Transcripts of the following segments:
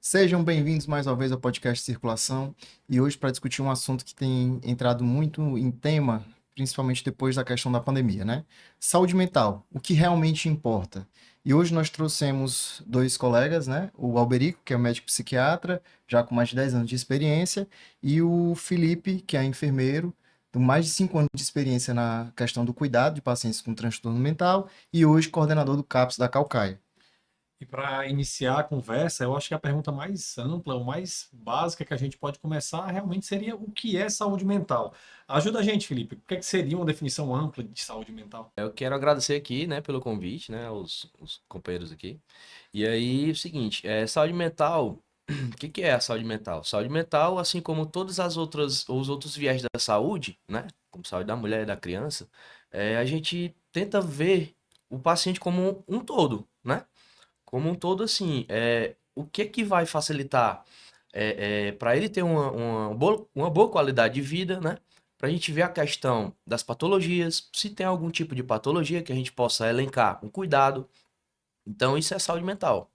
Sejam bem-vindos mais uma vez ao podcast Circulação e hoje para discutir um assunto que tem entrado muito em tema, principalmente depois da questão da pandemia, né? Saúde mental, o que realmente importa. E hoje nós trouxemos dois colegas, né? O Alberico, que é médico psiquiatra, já com mais de 10 anos de experiência, e o Felipe, que é enfermeiro, com mais de 5 anos de experiência na questão do cuidado de pacientes com transtorno mental e hoje coordenador do CAPS da Caucaia. E para iniciar a conversa, eu acho que a pergunta mais ampla, ou mais básica que a gente pode começar realmente seria o que é saúde mental. Ajuda a gente, Felipe. O que é que seria uma definição ampla de saúde mental? Eu quero agradecer aqui, né, pelo convite, né, os companheiros aqui. E aí, o seguinte, saúde mental, o que é a saúde mental? Saúde mental, assim como todas as outras, os outros viés da saúde, né, como saúde da mulher e da criança, a gente tenta ver o paciente como um todo, né? Como um todo, assim, o que que vai facilitar para ele ter uma boa qualidade de vida, né? Para a gente ver a questão das patologias, se tem algum tipo de patologia que a gente possa elencar com cuidado. Então, isso é saúde mental.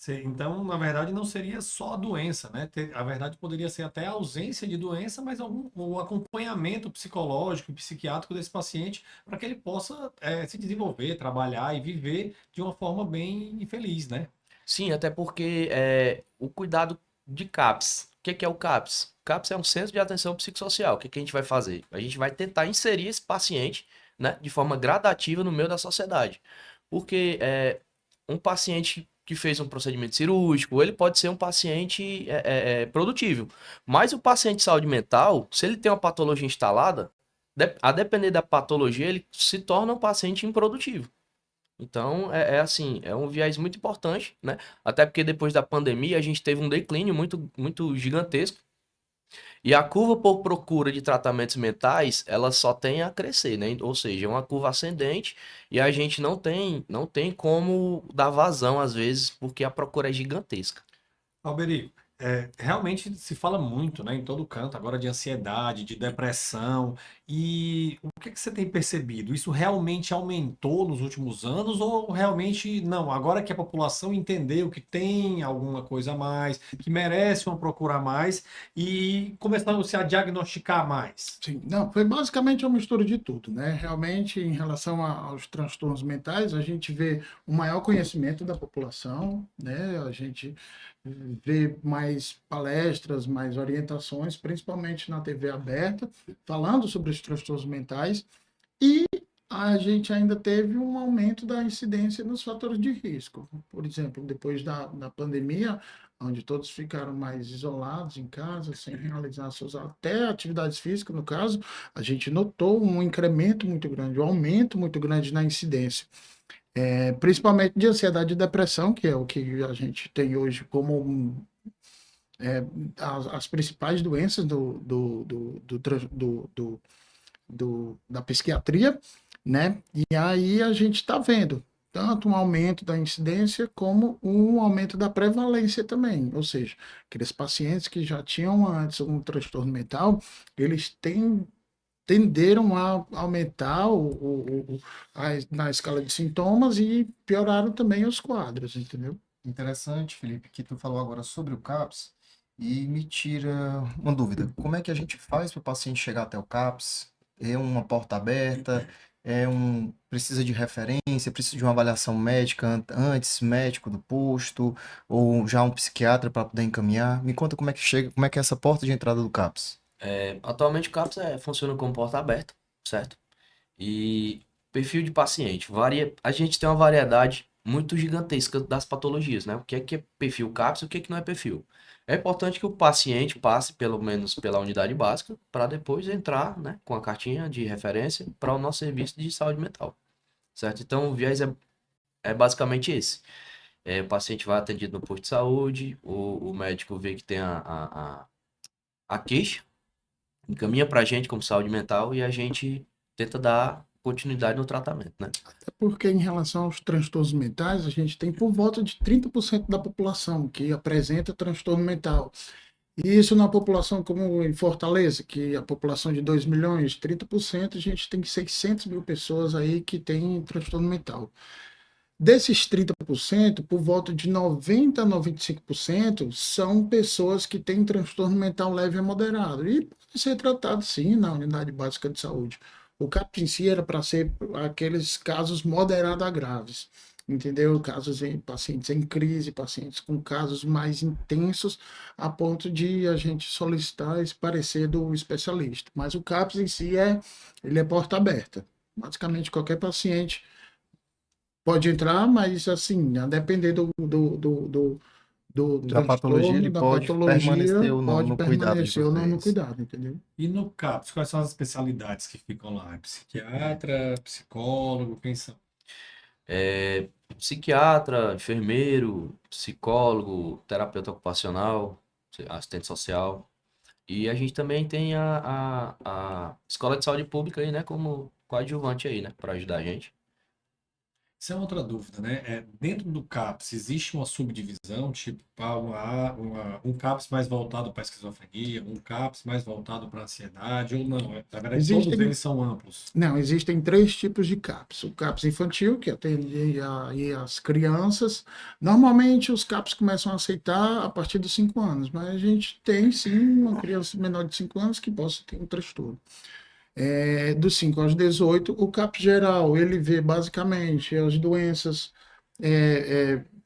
Então, na verdade, não seria só a doença, né? A verdade poderia ser até a ausência de doença, mas o acompanhamento psicológico e psiquiátrico desse paciente para que ele possa se desenvolver, trabalhar e viver de uma forma bem e feliz, né? Sim, até porque o cuidado de CAPS. O que que é o CAPS? O CAPS é um centro de atenção psicossocial. O que que a gente vai fazer? A gente vai tentar inserir esse paciente, né, de forma gradativa no meio da sociedade. Porque um paciente que fez um procedimento cirúrgico, ele pode ser um paciente produtivo. Mas o paciente de saúde mental, se ele tem uma patologia instalada, a depender da patologia, ele se torna um paciente improdutivo. Então, é assim, é um viés muito importante, né? Até porque depois da pandemia a gente teve um declínio muito gigantesco e a curva por procura de tratamentos mentais, ela só tem a crescer, né? Ou seja, é uma curva ascendente e a gente não tem como dar vazão às vezes porque a procura é gigantesca. Alberico, realmente se fala muito, né, em todo canto agora de ansiedade, de depressão. E o que é que você tem percebido? Isso realmente aumentou nos últimos anos ou realmente não? Agora que a população entendeu que tem alguma coisa a mais, que merece uma procura a mais e começaram-se a diagnosticar mais? Sim, não, foi basicamente uma mistura de tudo, né? Realmente, em relação aos transtornos mentais, a gente vê um maior conhecimento da população, né? A gente vê mais palestras, mais orientações, principalmente na TV aberta, falando sobre os transtornos mentais, e a gente ainda teve um aumento da incidência nos fatores de risco. Por exemplo, depois da pandemia, onde todos ficaram mais isolados em casa, sem realizar suas até atividades físicas, no caso, a gente notou um incremento muito grande, um aumento muito grande na incidência, principalmente de ansiedade e depressão, que é o que a gente tem hoje como é, as principais doenças da psiquiatria, né? E aí a gente está vendo tanto um aumento da incidência como um aumento da prevalência também. Ou seja, aqueles pacientes que já tinham antes um transtorno mental, eles tenderam a aumentar na escala de sintomas e pioraram também os quadros, entendeu? Interessante, Felipe, que tu falou agora sobre o CAPS e me tira uma dúvida. Como é que a gente faz para o paciente chegar até o CAPS? É uma porta aberta? Precisa de referência? Precisa de uma avaliação médica antes, médico do posto? Ou já um psiquiatra para poder encaminhar? Me conta como é que chega, como é que é essa porta de entrada do CAPS? Atualmente o CAPS funciona como porta aberta, certo? E perfil de paciente varia. A gente tem uma variedade muito gigantesca das patologias, né? O que é perfil CAPS e o que é que não é perfil. É importante que o paciente passe pelo menos pela unidade básica para depois entrar, né, com a cartinha de referência para o nosso serviço de saúde mental, certo? Então o viés é basicamente esse. O paciente vai atendido no posto de saúde, o médico vê que tem a queixa, encaminha para a gente como saúde mental e a gente tenta dar continuidade no tratamento, né? É porque, em relação aos transtornos mentais, a gente tem por volta de 30% da população que apresenta transtorno mental. E isso na população como em Fortaleza, que a população de 2 milhões, 30%, a gente tem 600 mil pessoas aí que têm transtorno mental. Desses 30%, por volta de 90 a 95% são pessoas que têm transtorno mental leve a moderado e podem ser tratados sim na unidade básica de saúde. O CAPS em si era para ser aqueles casos moderados a graves, entendeu? Casos em pacientes em crise, pacientes com casos mais intensos, a ponto de a gente solicitar esse parecer do especialista. Mas o CAPS em si ele é porta aberta. Basicamente, qualquer paciente pode entrar, mas assim, a depender do Da patologia, transtorno, ele da pode permanecer patologia, ou não pode no cuidado de permanecer ou não no vocês. cuidado, entendeu? E no CAPS, quais são as especialidades que ficam lá? É psiquiatra, psicólogo, quem são? É, psiquiatra, enfermeiro, psicólogo, terapeuta ocupacional, assistente social. E a gente também tem a Escola de Saúde Pública aí, né, como coadjuvante aí, né, para ajudar a gente. Isso é outra dúvida, né? Dentro do CAPS, existe uma subdivisão, tipo, um CAPS mais voltado para a esquizofrenia, um CAPS mais voltado para a ansiedade, ou não? Na verdade, todos Existem, eles são amplos. não, existem três tipos de CAPS. O CAPS infantil, que atende aí as crianças. Normalmente os CAPS começam a aceitar a partir dos 5 anos, mas a gente tem sim uma criança menor de 5 anos que possa ter um transtorno. Dos 5 aos 18, o CAP geral, ele vê basicamente as doenças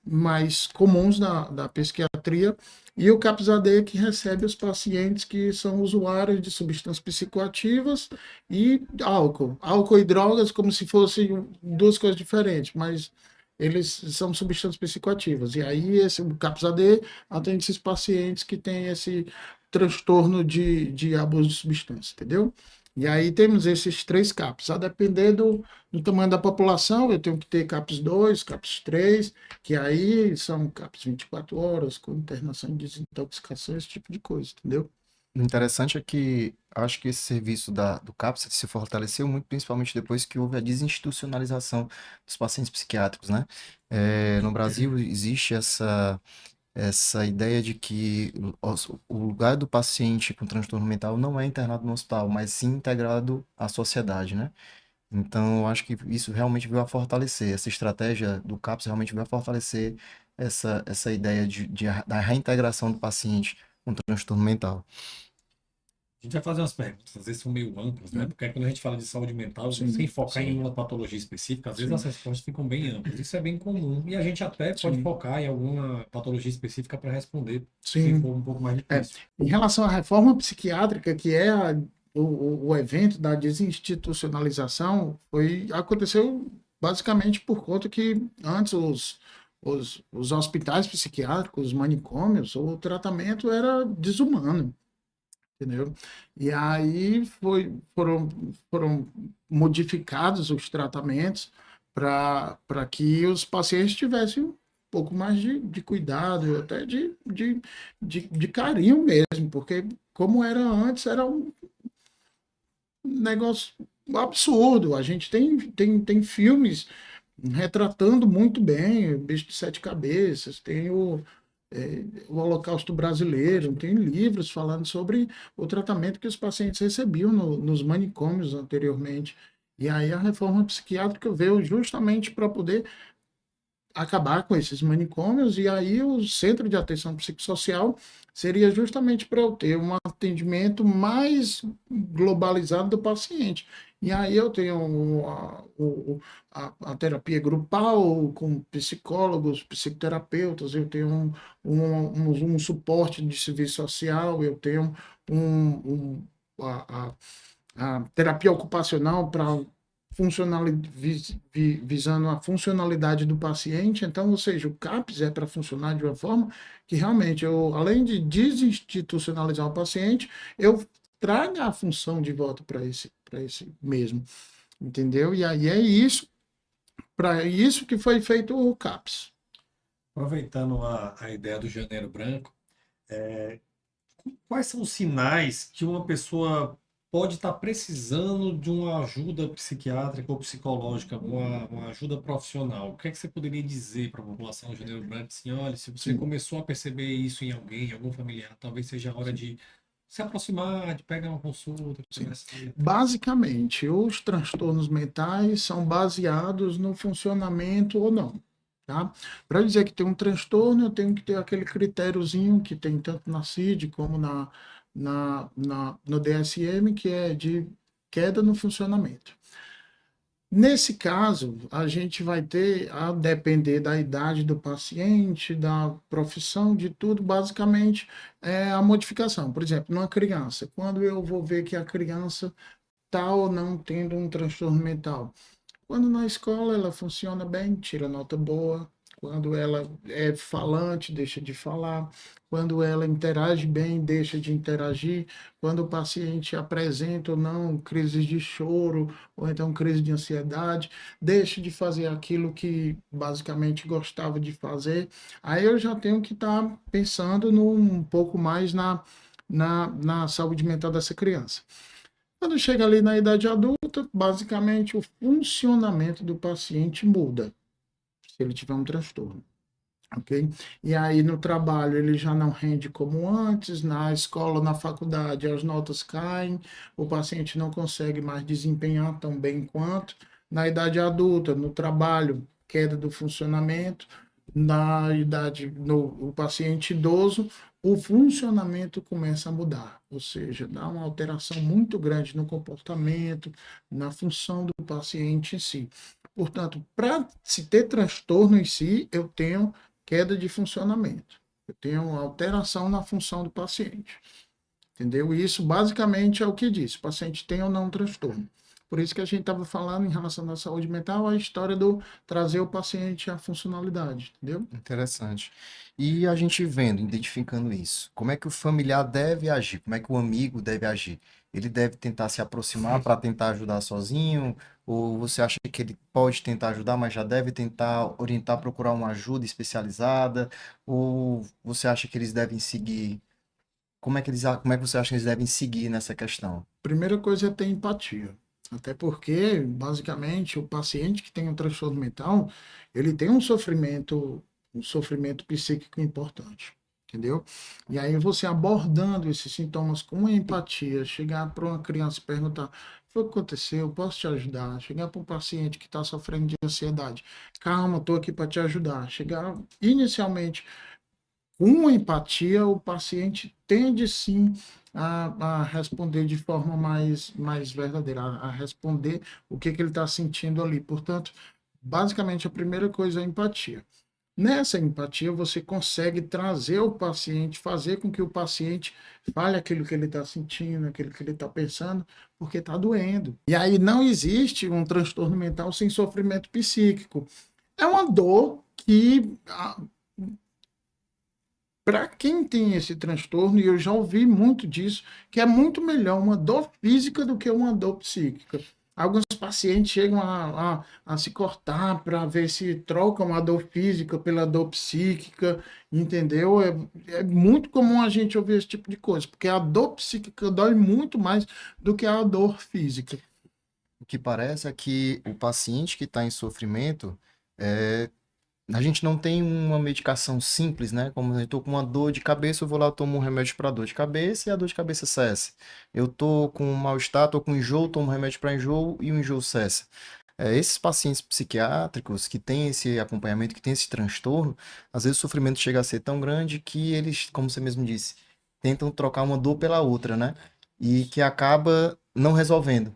mais comuns da psiquiatria, e o CAPS-AD que recebe os pacientes que são usuários de substâncias psicoativas e álcool. Álcool e drogas como se fossem duas coisas diferentes, mas eles são substâncias psicoativas. E aí o CAPS-AD atende esses pacientes que têm esse transtorno de abuso de substância, entendeu? E aí temos esses três CAPs. A depender do tamanho da população, eu tenho que ter CAPs 2, CAPs 3, que aí são CAPs 24 horas, com internação de desintoxicação, esse tipo de coisa, entendeu? O interessante é que acho que esse serviço do CAPS se fortaleceu muito, principalmente depois que houve a desinstitucionalização dos pacientes psiquiátricos, né? No Brasil existe essa ideia de que o lugar do paciente com transtorno mental não é internado no hospital, mas sim integrado à sociedade, né? Então, eu acho que isso realmente veio a fortalecer, essa estratégia do CAPS realmente veio a fortalecer essa ideia da reintegração do paciente com transtorno mental. A gente vai fazer umas perguntas, às vezes são meio amplas, né? Porque quando a gente fala de saúde mental, sem Sim, focar em Sim. uma patologia específica, às vezes as sim, respostas ficam bem amplas. Isso é bem comum. E a gente até pode sim, focar em alguma patologia específica para responder, se sim. for um pouco mais É. difícil. Em relação à reforma psiquiátrica, que é o evento da desinstitucionalização, aconteceu basicamente por conta que antes os hospitais psiquiátricos, os manicômios, o tratamento era desumano, entendeu? E aí foram modificados os tratamentos para que os pacientes tivessem um pouco mais de cuidado, até de carinho mesmo, porque como era antes, era um negócio absurdo. A gente tem filmes retratando muito bem o Bicho de Sete Cabeças, tem o Holocausto Brasileiro, tem livros falando sobre o tratamento que os pacientes recebiam nos manicômios anteriormente. E aí a reforma psiquiátrica veio justamente para poder acabar com esses manicômios, e aí o centro de atenção psicossocial seria justamente para eu ter um atendimento mais globalizado do paciente. E aí eu tenho a terapia grupal com psicólogos, psicoterapeutas, eu tenho um suporte de serviço social, eu tenho um, um, a, a terapia ocupacional para visando a funcionalidade do paciente. Então, ou seja, o CAPS é para funcionar de uma forma que realmente eu, além de desinstitucionalizar o paciente, eu traga a função de volta para esse mesmo, entendeu? E aí é isso, para isso que foi feito o CAPS. Aproveitando a ideia do Janeiro Branco, quais são os sinais que uma pessoa pode estar precisando de uma ajuda psiquiátrica ou psicológica, uma ajuda profissional? O que é que você poderia dizer para a população de Janeiro Branco? Assim, olha, se você Sim, começou a perceber isso em alguém, em algum familiar, talvez seja a hora sim. de se aproximar, de pegar uma consulta, Sim. conversar. Basicamente, os transtornos mentais são baseados no funcionamento ou não. Tá? Para dizer que tem um transtorno, eu tenho que ter aquele critériozinho que tem tanto na CID como no DSM, que é de queda no funcionamento. Nesse caso, a gente vai ter, a depender da idade do paciente, da profissão, de tudo, basicamente, é a modificação. Por exemplo, numa criança, quando eu vou ver que a criança está ou não tendo um transtorno mental. Quando na escola ela funciona bem, tira nota boa. Quando ela é falante, deixa de falar. Quando ela interage bem, deixa de interagir. Quando o paciente apresenta ou não crises de choro, ou então crise de ansiedade, deixa de fazer aquilo que basicamente gostava de fazer. Aí eu já tenho que estar pensando um pouco mais na saúde mental dessa criança. Quando chega ali na idade adulta, basicamente o funcionamento do paciente muda, se ele tiver um transtorno, ok? E aí no trabalho ele já não rende como antes, na escola, na faculdade as notas caem, o paciente não consegue mais desempenhar tão bem quanto. Na idade adulta, no trabalho, queda do funcionamento. Na idade, no o paciente idoso, o funcionamento começa a mudar, ou seja, dá uma alteração muito grande no comportamento, na função do paciente em si. Portanto, para se ter transtorno em si, eu tenho queda de funcionamento, eu tenho alteração na função do paciente, entendeu? E isso basicamente é o que diz, o paciente tem ou não um transtorno. Por isso que a gente estava falando em relação à saúde mental, a história do trazer o paciente à funcionalidade, entendeu? Interessante. E a gente vendo, identificando isso, como é que o familiar deve agir? Como é que o amigo deve agir? Ele deve tentar se aproximar para tentar ajudar sozinho? Ou você acha que ele pode tentar ajudar, mas já deve tentar orientar, procurar uma ajuda especializada? Ou você acha que eles devem seguir? Como é que você acha que eles devem seguir nessa questão? Primeira coisa é ter empatia. Até porque, basicamente, o paciente que tem um transtorno mental, ele tem um sofrimento psíquico importante, entendeu? E aí você abordando esses sintomas com empatia, chegar para uma criança e perguntar, o que foi que aconteceu? Posso te ajudar? Chegar para um paciente que está sofrendo de ansiedade, calma, estou aqui para te ajudar. Chegar inicialmente com empatia, o paciente tende sim a responder de forma mais verdadeira, a responder o que ele está sentindo ali. Portanto, basicamente, a primeira coisa é a empatia. Nessa empatia, você consegue trazer o paciente, fazer com que o paciente fale aquilo que ele está sentindo, aquilo que ele está pensando, porque está doendo. E aí não existe um transtorno mental sem sofrimento psíquico. É uma dor que para quem tem esse transtorno, e eu já ouvi muito disso, que é muito melhor uma dor física do que uma dor psíquica. Alguns pacientes chegam a se cortar para ver se trocam a dor física pela dor psíquica, entendeu? É muito comum a gente ouvir esse tipo de coisa, porque a dor psíquica dói muito mais do que a dor física. O que parece é que o paciente que está em sofrimento, é, a gente não tem uma medicação simples, né? Como eu estou com uma dor de cabeça, eu vou lá, tomo um remédio para dor de cabeça e a dor de cabeça cessa. Eu estou com um mal-estar, estou com enjoo, tomo um remédio para enjoo e o enjoo cessa. Esses pacientes psiquiátricos que têm esse acompanhamento, que têm esse transtorno, às vezes o sofrimento chega a ser tão grande que eles, como você mesmo disse, tentam trocar uma dor pela outra, né? E que acaba não resolvendo.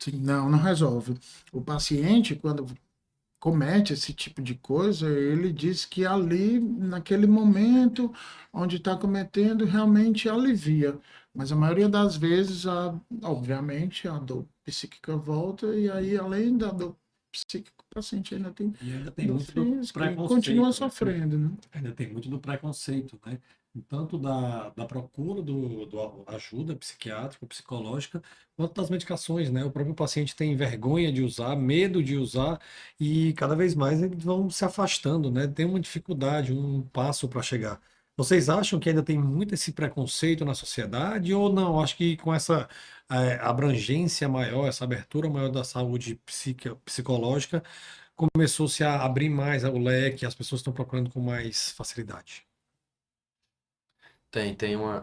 Sim, não resolve. O paciente, quando comete esse tipo de coisa, ele diz que ali, naquele momento onde está cometendo, realmente alivia. Mas a maioria das vezes, obviamente, a dor psíquica volta, e aí, além da dor psíquica, o paciente ainda tem E ainda tem dor muito do física e preconceito, continua né? sofrendo, né? Ainda tem muito do preconceito, né? Tanto da procura do ajuda psiquiátrica, psicológica, quanto das medicações, né? O próprio paciente tem vergonha de usar, medo de usar, e cada vez mais eles vão se afastando, né? Tem uma dificuldade, um passo para chegar. Vocês acham que ainda tem muito esse preconceito na sociedade ou não? Acho que com essa abrangência maior, essa abertura maior da saúde psicológica, começou-se a abrir mais o leque, as pessoas estão procurando com mais facilidade.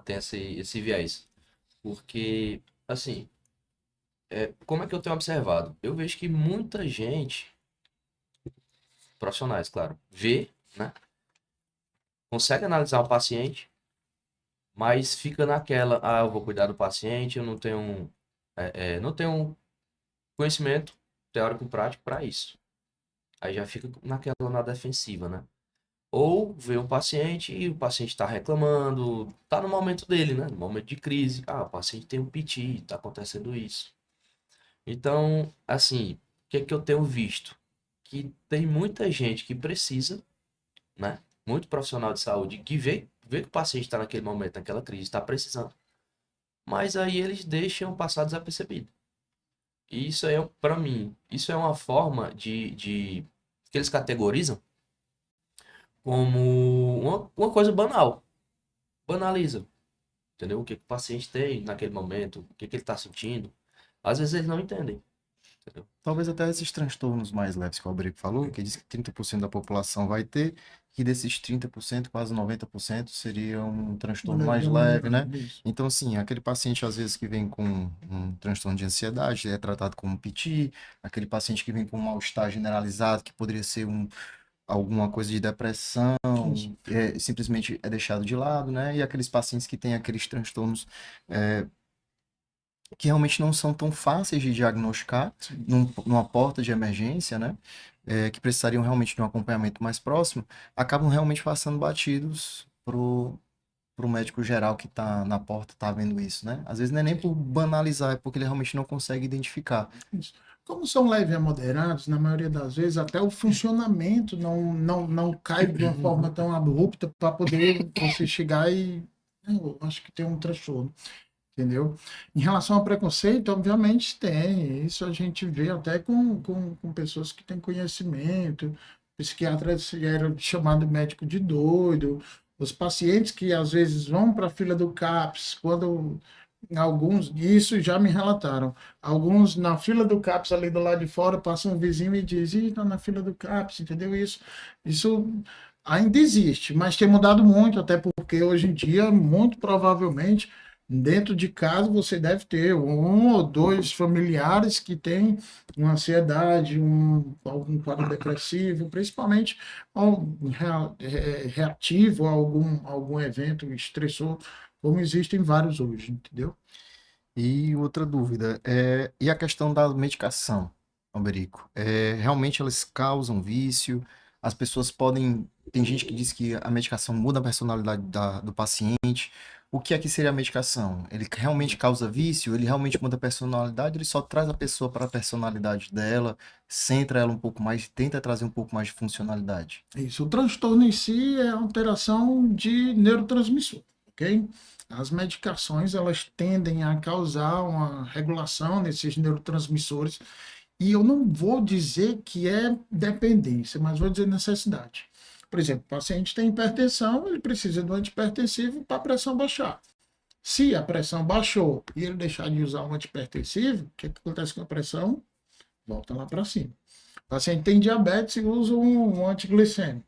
Tem esse viés. Porque, assim, como é que eu tenho observado? Eu vejo que muita gente, profissionais, claro, vê, né? Consegue analisar o paciente, mas fica naquela, eu vou cuidar do paciente, eu não tenho conhecimento teórico prático para isso. Aí já fica naquela na defensiva, né? Ou vê um paciente e o paciente está reclamando, está no momento dele, né? No momento de crise. O paciente tem um piti, está acontecendo isso. Então, assim, o que é que eu tenho visto? Que tem muita gente que precisa, né? Muito profissional de saúde que vê que o paciente está naquele momento, naquela crise, está precisando. Mas aí eles deixam passar desapercebido. E isso é, para mim, isso é uma forma que eles categorizam como uma coisa banal. Banaliza, entendeu? O que que o paciente tem naquele momento, o que que ele está sentindo. Às vezes eles não entendem, entendeu? Talvez até esses transtornos mais leves que o Alberico falou, que diz que 30% da população vai ter, que desses 30%, quase 90% seria um transtorno mais leve, né? Isso. Então, assim, aquele paciente, às vezes, que vem com um transtorno de ansiedade, é tratado como PT, aquele paciente que vem com um mal-estar generalizado, que poderia ser alguma coisa de depressão, Isso. simplesmente é deixado de lado, né? E aqueles pacientes que têm aqueles transtornos que realmente não são tão fáceis de diagnosticar Sim. numa porta de emergência, né? Que precisariam realmente de um acompanhamento mais próximo, acabam realmente passando batidos pro médico geral que está na porta, tá vendo isso, né? Às vezes não é nem por banalizar, é porque ele realmente não consegue identificar. Isso. Como são leves a moderados, na maioria das vezes, até o funcionamento não cai de uma forma tão abrupta para poder você chegar e. Eu acho que tem um transtorno, entendeu? Em relação ao preconceito, obviamente tem. Isso a gente vê até com pessoas que têm conhecimento. Psiquiatras eram chamado médico de doido. Os pacientes que às vezes vão para a fila do CAPS, quando alguns, isso já me relataram. Alguns na fila do CAPS ali do lado de fora passam um vizinho e diz: "Ih, tá na fila do CAPS", entendeu? Isso ainda existe, mas tem mudado muito, até porque hoje em dia, muito provavelmente, dentro de casa você deve ter um ou dois familiares que têm uma ansiedade, algum quadro depressivo, principalmente reativo a algum evento estressor, como existem vários hoje, entendeu? E outra dúvida, e a questão da medicação, Alberico? Realmente elas causam vício? As pessoas podem. Tem gente que diz que a medicação muda a personalidade do paciente. O que é que seria a medicação? Ele realmente causa vício? Ele realmente muda a personalidade? Ele só traz a pessoa para a personalidade dela, centra ela um pouco mais, tenta trazer um pouco mais de funcionalidade? Isso, o transtorno em si é alteração de neurotransmissor, ok? As medicações, elas tendem a causar uma regulação nesses neurotransmissores, e eu não vou dizer que é dependência, mas vou dizer necessidade. Por exemplo, o paciente tem hipertensão, ele precisa de um antihipertensivo para a pressão baixar. Se a pressão baixou e ele deixar de usar um antihipertensivo, o que acontece com a pressão? Volta lá para cima. O paciente tem diabetes e usa um antiglicêmico.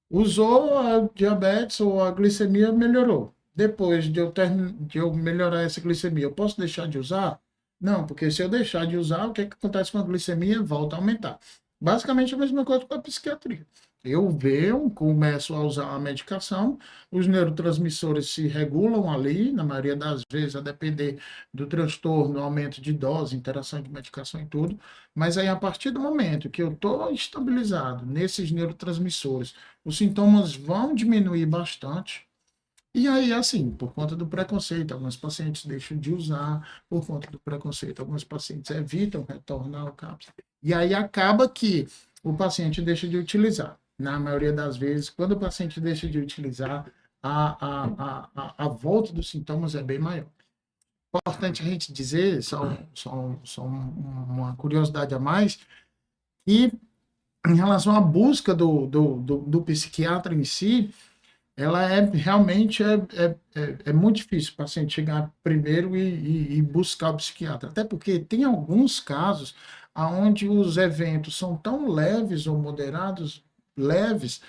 Usou a diabetes ou a glicemia, melhorou. Depois de eu melhorar essa glicemia, eu posso deixar de usar? Não, porque se eu deixar de usar, o que acontece com a glicemia? Volta a aumentar. Basicamente a mesma coisa com a psiquiatria. Começo a usar a medicação, os neurotransmissores se regulam ali, na maioria das vezes, a depender do transtorno, aumento de dose, interação de medicação e tudo. Mas aí, a partir do momento que eu estou estabilizado nesses neurotransmissores, os sintomas vão diminuir bastante. E aí, assim, por conta do preconceito, alguns pacientes deixam de usar, por conta do preconceito, alguns pacientes evitam retornar ao CAPS. E aí acaba que o paciente deixa de utilizar. Na maioria das vezes, quando o paciente deixa de utilizar, a volta dos sintomas é bem maior. Importante a gente dizer, só uma curiosidade a mais, e em relação à busca do psiquiatra em si, ela realmente é muito difícil o paciente chegar primeiro e buscar o psiquiatra. Até porque tem alguns casos onde os eventos são tão leves ou moderados, leves,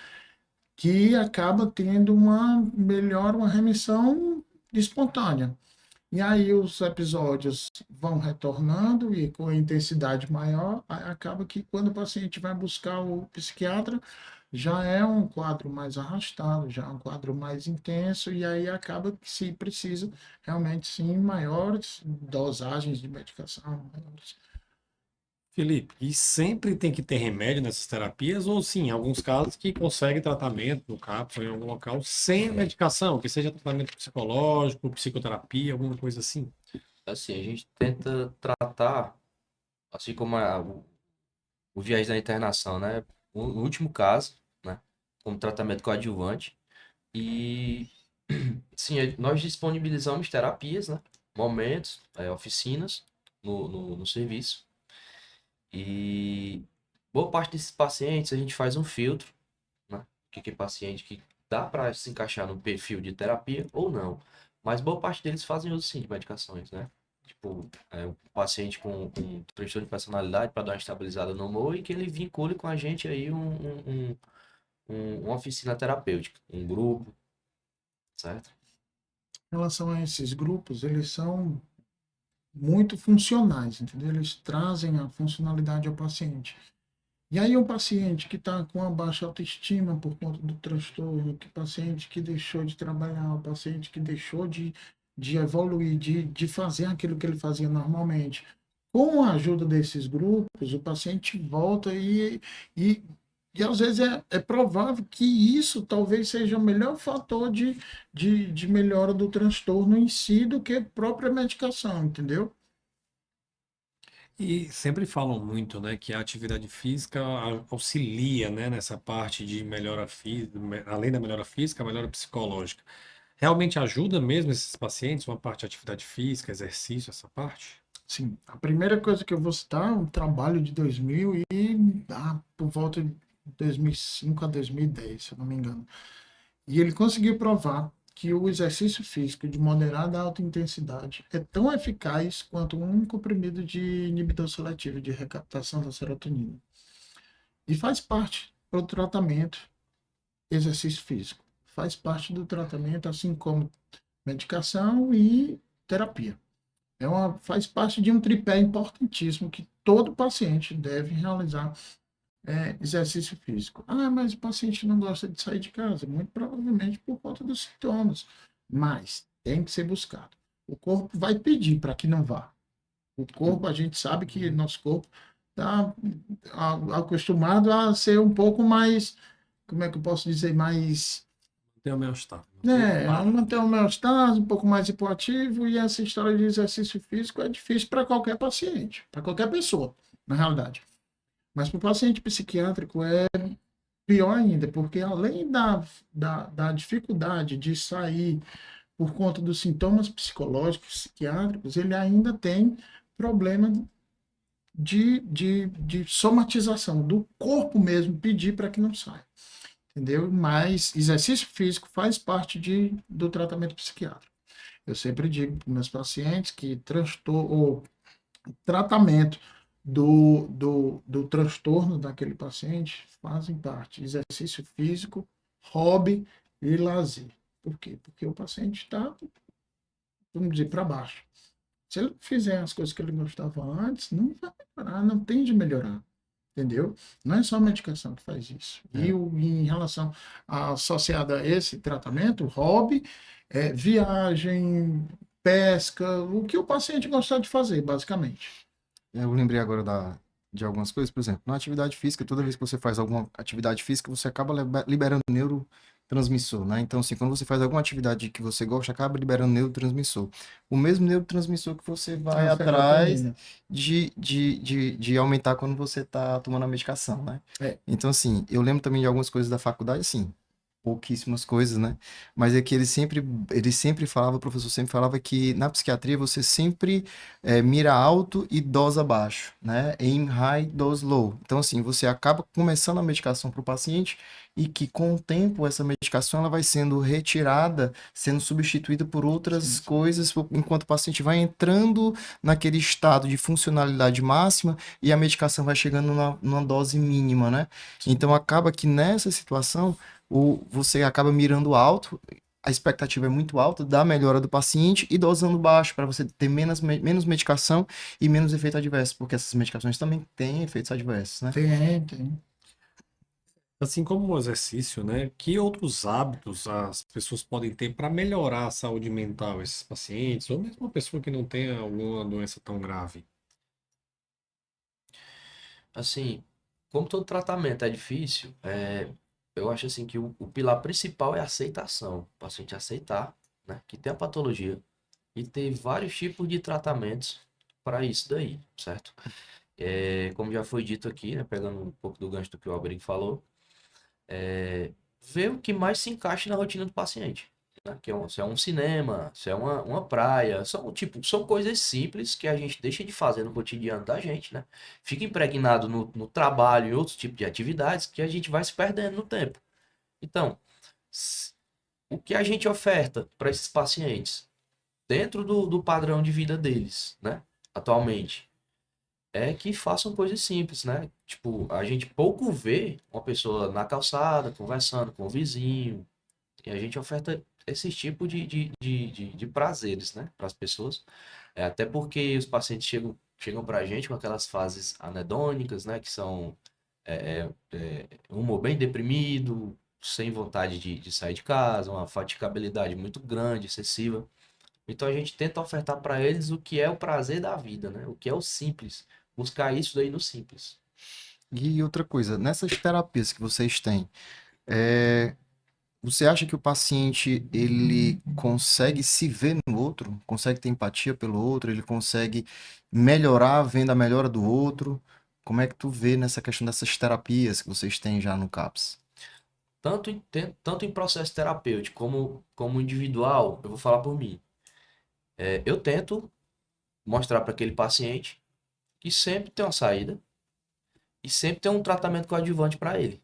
que acaba tendo uma remissão espontânea. E aí os episódios vão retornando e com intensidade maior, aí acaba que quando o paciente vai buscar o psiquiatra, já é um quadro mais arrastado, já é um quadro mais intenso, e aí acaba que se precisa realmente sim maiores dosagens de medicação, maiores. Felipe, e sempre tem que ter remédio nessas terapias, ou sim, em alguns casos que consegue tratamento no CAPS ou em algum local sem medicação, que seja tratamento psicológico, psicoterapia, alguma coisa assim. Assim, a gente tenta tratar, assim como o viés da internação, né? No último caso, né? Como tratamento coadjuvante. E, sim, nós disponibilizamos terapias, né? Momentos, oficinas no serviço. E boa parte desses pacientes a gente faz um filtro, né? Que é paciente que dá para se encaixar no perfil de terapia ou não. Mas boa parte deles fazem uso sim de medicações, né? Tipo, o paciente com transtorno de personalidade para dar uma estabilizada no humor e que ele vincule com a gente aí uma oficina terapêutica, um grupo, certo? Em relação a esses grupos, eles são muito funcionais, entendeu? Eles trazem a funcionalidade ao paciente. E aí, um paciente que está com uma baixa autoestima por conta do transtorno, que paciente que deixou de trabalhar, o paciente que deixou de evoluir, de fazer aquilo que ele fazia normalmente. Com a ajuda desses grupos, o paciente volta e, e às vezes é provável que isso talvez seja o melhor fator de melhora do transtorno em si do que a própria medicação, entendeu? E sempre falam muito, né, que a atividade física auxilia, né, nessa parte de melhora física, além da melhora física, a melhora psicológica. Realmente ajuda mesmo esses pacientes, uma parte de atividade física, exercício, essa parte? Sim, a primeira coisa que eu vou citar é um trabalho de 2000 por volta de 2005 a 2010, se eu não me engano. E ele conseguiu provar que o exercício físico de moderada a alta intensidade é tão eficaz quanto um comprimido de inibidor seletivo de recaptação da serotonina. E faz parte do tratamento exercício físico. Faz parte do tratamento, assim como medicação e terapia. Faz parte de um tripé importantíssimo que todo paciente deve realizar exercício físico. Ah, mas o paciente não gosta de sair de casa, muito provavelmente por conta dos sintomas. Mas tem que ser buscado. O corpo vai pedir para que não vá. O corpo, a gente sabe que nosso corpo está acostumado a ser um pouco mais, como é que eu posso dizer, mais Tem o meu estado. manter o homeostase, um pouco mais hipoativo, e essa história de exercício físico é difícil para qualquer paciente, para qualquer pessoa, na realidade. Mas para o paciente psiquiátrico é pior ainda, porque além da dificuldade de sair por conta dos sintomas psicológicos, psiquiátricos, ele ainda tem problema de somatização, do corpo mesmo pedir para que não saia. Entendeu? Mas exercício físico faz parte do tratamento psiquiátrico. Eu sempre digo para meus pacientes que o tratamento do transtorno daquele paciente fazem parte exercício físico, hobby e lazer. Por quê? Porque o paciente está, vamos dizer, para baixo. Se ele fizer as coisas que ele gostava antes, não vai melhorar, não tende a melhorar. Entendeu? Não é só a medicação que faz isso. É. Em relação associada a esse tratamento, hobby, viagem, pesca, o que o paciente gosta de fazer, basicamente. Eu lembrei agora de algumas coisas, por exemplo, na atividade física, toda vez que você faz alguma atividade física, você acaba liberando neurotransmissor, né? Então, assim, quando você faz alguma atividade que você gosta, acaba liberando neurotransmissor. O mesmo neurotransmissor que você vai A atrás serotonina. de aumentar quando você está tomando a medicação, né? É. Então, assim, eu lembro também de algumas coisas da faculdade, assim, pouquíssimas coisas, né? Mas é que ele sempre falava, o professor sempre falava que na psiquiatria você sempre mira alto e dosa baixo, né? Aim high, dose low. Então, assim, você acaba começando a medicação para o paciente e que com o tempo essa medicação ela vai sendo retirada, sendo substituída por outras coisas, enquanto o paciente vai entrando naquele estado de funcionalidade máxima e a medicação vai chegando numa dose mínima, né? Então acaba que nessa situação você acaba mirando alto, a expectativa é muito alta da melhora do paciente e dosando baixo para você ter menos medicação e menos efeito adverso, porque essas medicações também têm efeitos adversos, né? Tem. Assim como o exercício, né? Que outros hábitos as pessoas podem ter para melhorar a saúde mental, esses pacientes, ou mesmo uma pessoa que não tenha alguma doença tão grave? Assim, como todo tratamento é difícil, eu acho assim que o pilar principal é a aceitação. O paciente aceitar, né, que tem a patologia e ter vários tipos de tratamentos para isso daí, certo? Como já foi dito aqui, né, pegando um pouco do gancho do que o Alberic falou, ver o que mais se encaixa na rotina do paciente. Né? Se é um cinema, se é uma praia, são coisas simples que a gente deixa de fazer no cotidiano da gente, né? Fica impregnado no trabalho e outros tipos de atividades que a gente vai se perdendo no tempo. Então, s- o que a gente oferta para esses pacientes, dentro do padrão de vida deles, né? Atualmente, é que façam coisas simples, né? Tipo, a gente pouco vê uma pessoa na calçada, conversando com o vizinho, e a gente oferta esse tipo de prazeres, né, para as pessoas. Até porque os pacientes chegam para a gente com aquelas fases anedônicas, né, que são um humor bem deprimido, sem vontade de sair de casa, uma fatigabilidade muito grande, excessiva. Então a gente tenta ofertar para eles o que é o prazer da vida, né, o que é o simples. Buscar isso daí no simples. E outra coisa, nessas terapias que vocês têm, é, você acha que o paciente ele consegue se ver no outro, consegue ter empatia pelo outro, ele consegue melhorar vendo a melhora do outro? Como é que tu vê nessa questão dessas terapias que vocês têm já no CAPS? Tanto em processo terapêutico como individual, eu vou falar por mim. Eu tento mostrar para aquele paciente que sempre tem uma saída e sempre tem um tratamento coadjuvante para ele.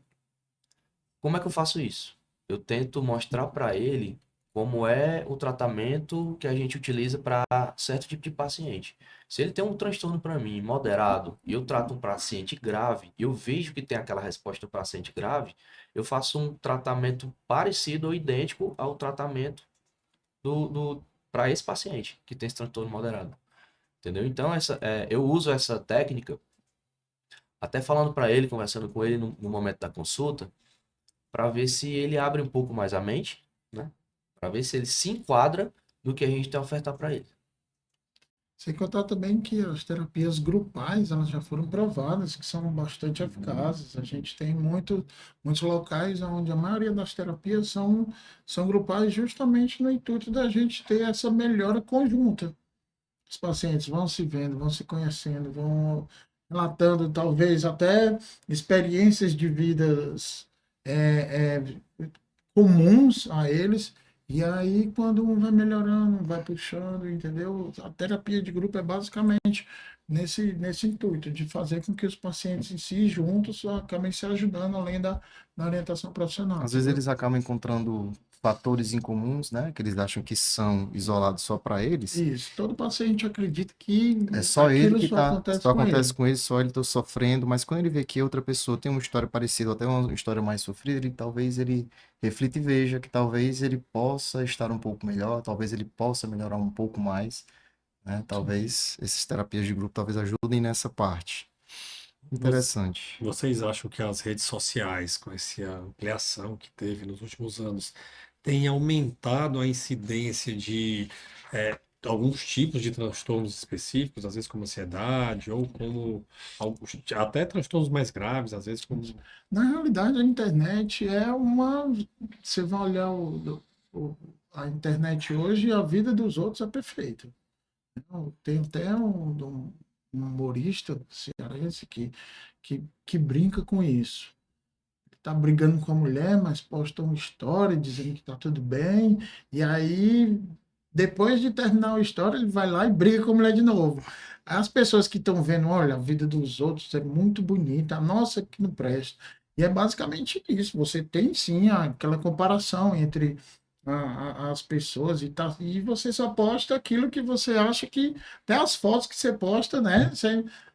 Como é que eu faço isso? Eu tento mostrar para ele como é o tratamento que a gente utiliza para certo tipo de paciente. Se ele tem um transtorno para mim moderado e eu trato um paciente grave, e eu vejo que tem aquela resposta do paciente grave, eu faço um tratamento parecido ou idêntico ao tratamento para esse paciente que tem esse transtorno moderado. Entendeu? Então, eu uso essa técnica, até falando para ele, conversando com ele no momento da consulta, para ver se ele abre um pouco mais a mente, né? Para ver se ele se enquadra no que a gente tem a ofertar para ele. Sem contar também que as terapias grupais, elas já foram provadas que são bastante eficazes. A gente tem muitos locais onde a maioria das terapias são grupais justamente no intuito da gente ter essa melhora conjunta. Os pacientes vão se vendo, vão se conhecendo, vão relatando talvez até experiências de vidas comuns a eles. E aí, quando um vai melhorando, vai puxando, entendeu? A terapia de grupo é basicamente nesse intuito, de fazer com que os pacientes em si, juntos, acabem se ajudando, além da orientação profissional, Às vezes entendeu? eles acabam encontrando fatores em comuns, né, que eles acham que são isolados só para eles. Isso. Todo paciente acredita que É só ele aquilo que só tá, acontece só com acontece ele. com ele, só ele tá sofrendo, mas quando ele vê que outra pessoa tem uma história parecida, ou até uma história mais sofrida, talvez ele reflita e veja que talvez ele possa estar um pouco melhor, talvez ele possa melhorar um pouco mais, né? Talvez essas terapias de grupo talvez ajudem nessa parte. Voc- Interessante. Vocês acham que as redes sociais, com essa ampliação que teve nos últimos anos, têm aumentado a incidência de alguns tipos de transtornos específicos, às vezes como ansiedade, ou como até transtornos mais graves, às vezes como. Na realidade, a internet é uma. Você vai olhar o- a internet hoje e a vida dos outros é perfeita. Tem até um humorista cearense que brinca com isso. Tá brigando com a mulher, mas posta uma história dizendo que tá tudo bem, e aí, depois de terminar a história, ele vai lá e briga com a mulher de novo. As pessoas que estão vendo, olha, a vida dos outros é muito bonita, a nossa que não presta. E é basicamente isso. Você tem sim aquela comparação entre as pessoas e você só posta aquilo que você acha que. Até as fotos que você posta, né?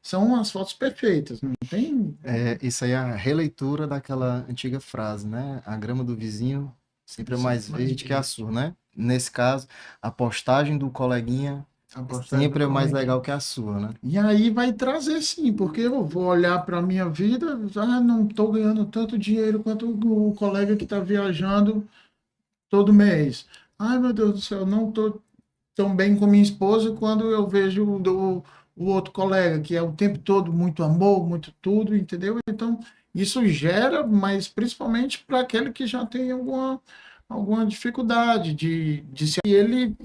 São as fotos perfeitas. Não tem. Isso aí é a releitura daquela antiga frase, né? A grama do vizinho sempre é mais Mais verde que a verde. sua, né? Nesse caso, a postagem do coleguinha A postagem do sempre é mais coleguinha. legal que a sua, né? E aí vai trazer sim, porque eu vou olhar para a minha vida, não estou ganhando tanto dinheiro quanto o colega que está viajando todo mês. Ai, meu Deus do céu, não estou tão bem com minha esposa quando eu vejo o outro colega, que é o tempo todo muito amor, muito tudo, entendeu? Então, isso gera, mas principalmente para aquele que já tem alguma dificuldade de se. E ele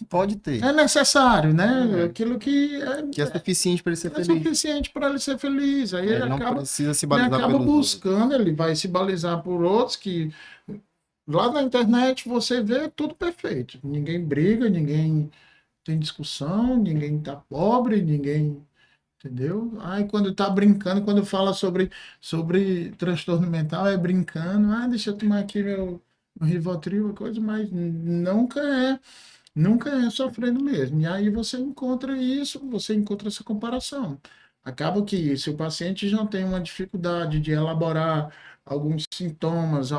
Pode ter. é necessário, né? É, Aquilo que que é suficiente para ele ser é feliz. suficiente para ele ser feliz. Aí Ele não precisa se ele balizar acaba pelos outros. buscando, ele vai se balizar por outros que lá na internet você vê tudo perfeito. Ninguém briga, ninguém tem discussão, ninguém tá pobre, ninguém, entendeu? Aí quando tá brincando, quando fala sobre transtorno mental, é brincando, deixa eu tomar aqui meu Rivotril, coisa, mas nunca é sofrendo mesmo. E aí você encontra isso, você encontra essa comparação. Acaba que se o paciente já tem uma dificuldade de elaborar alguns sintomas,